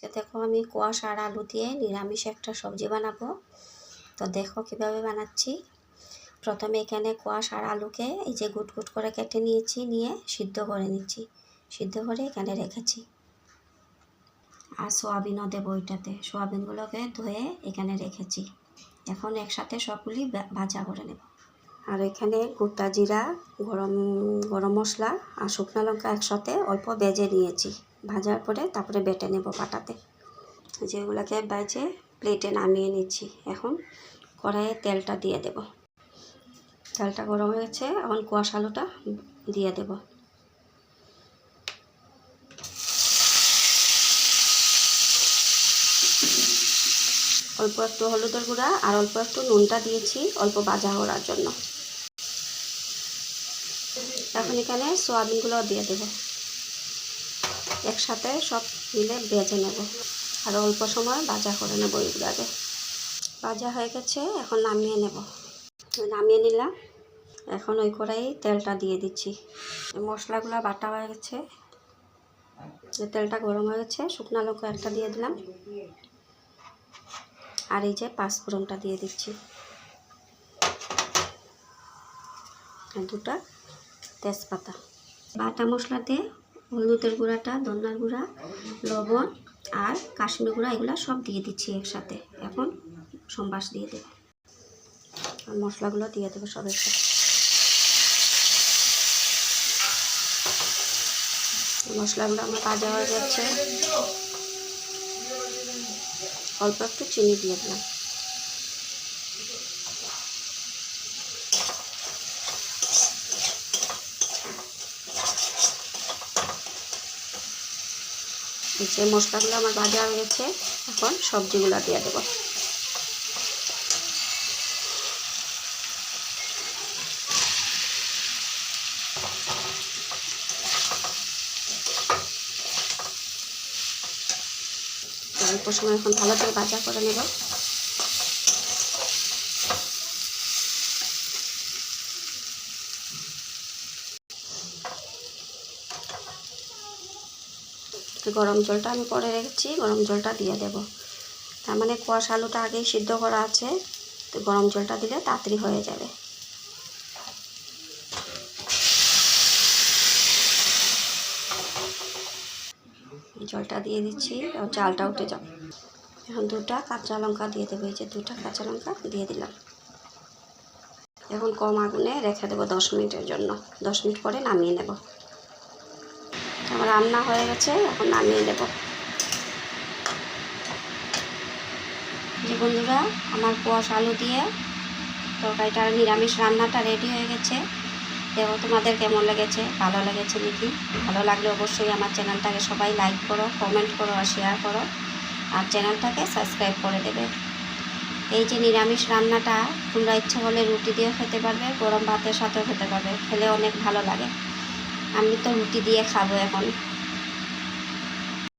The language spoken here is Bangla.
আজকে দেখো আমি কোয়াশ আর আলু দিয়ে নিরামিষ একটা সবজি বানাবো। তো দেখো কিভাবে বানাচ্ছি। প্রথমে এখানে কোয়াশ আর আলুকে এই যে গুট গুট করে কেটে নিয়েছি, নিয়ে সিদ্ধ করে নিচ্ছি। সিদ্ধ করে এখানে রেখেছি। আর সোয়াবিনও দেবো ওইটাতে। সোয়াবিনগুলোকে ধুয়ে এখানে রেখেছি। এখন একসাথে সবগুলি ভাজা করে নেব। আর এখানে গোটা জিরা, গরম মশলা আর শুকনো লঙ্কা একসাথে অল্প ভেজে নিয়েছি। ভাজার পরে তারপরে বেটে নেব পাটাতে। যেগুলোকে ভেজে প্লেটে নামিয়ে নিচ্ছি। এখন কড়াইয়ে তেলটা দিয়ে দেব। তেলটা গরম হয়েছে, এখন কোয়াশ আলুটা দিয়ে দেব। অল্প একটু হলুদের গুঁড়া আর অল্প একটু নুনটা দিয়েছি অল্প ভাজা করার জন্য। এখন এখানে সোয়াবিনগুলো দিয়ে দেব। একসাথে সব মিলে ভেজে নেব আর অল্প সময় ভাজা করে নেব। এগুলোকে ভাজা হয়ে গেছে, এখন নামিয়ে নেব। নামিয়ে নিলাম। এখন ওই কড়াই তেলটা দিয়ে দিচ্ছি। মশলাগুলো বাটা হয়ে গেছে, তেলটা গরম হয়ে গেছে। শুকনো লঙ্কা একটা দিয়ে দিলাম আর এই যে পাঁচফোড়নটা দিয়ে দিচ্ছি। দুটা তেজপাতা। বাটা মশলাতে হলুদের গুঁড়াটা, ধনিয়ার গুঁড়া, লবণ আর কাশ্মীরি গুঁড়া এগুলো সব দিয়ে দিচ্ছি একসাথে। এখন সম্বাস দিয়ে দেব আর মশলাগুলো দিয়ে দেবো সব একসাথে। মশলাগুলো আমার ভাজা হয়ে যাচ্ছে। অল্প একটু চিনি দিয়ে দিলাম। যে মশলাগুলো আমার ভাজা হয়ে গেছে, এখন সবজিগুলো দিয়ে দেবো। অল্প সময় এখন ভালো করে ভাজা করে নেব। গরম জলটা আমি পরে রেখেছি, গরম জলটা দিয়ে দেব। তার মানে কোয়াশ আলুটা আগেই সিদ্ধ করা আছে, তো গরম জলটা দিলে তাড়াতাড়ি হয়ে যাবে। জলটা দিয়ে দিচ্ছি আর চালটা উঠে যাবে। এখন দুটা কাঁচা লঙ্কা দিয়ে দেবো। এই যে দুটা কাঁচা লঙ্কা দিয়ে দিলাম। এখন কম আগুনে রেখে দেবো 10 মিনিটের জন্য। 10 মিনিট পরে নামিয়ে নেব। আমার রান্না হয়ে গেছে, এখন নামিয়ে নেব। যে বন্ধুরা, আমার কোয়াশ আলু দিয়ে তরকারিটা, নিরামিষ রান্নাটা রেডি হয়ে গেছে। দেখো তোমাদের কেমন লেগেছে, ভালো লেগেছে নাকি? ভালো লাগলে অবশ্যই আমার চ্যানেলটাকে সবাই লাইক করো, কমেন্ট করো আর শেয়ার করো। আর চ্যানেলটাকে সাবস্ক্রাইব করে দেবে। এই যে নিরামিষ রান্নাটা তোমরা ইচ্ছা হলে রুটি দিয়ে খেতে পারবে, গরম ভাতের সাথেও খেতে পারবে। খেলে অনেক ভালো লাগে। আমি তো রুটি দিয়ে খাবো এখন।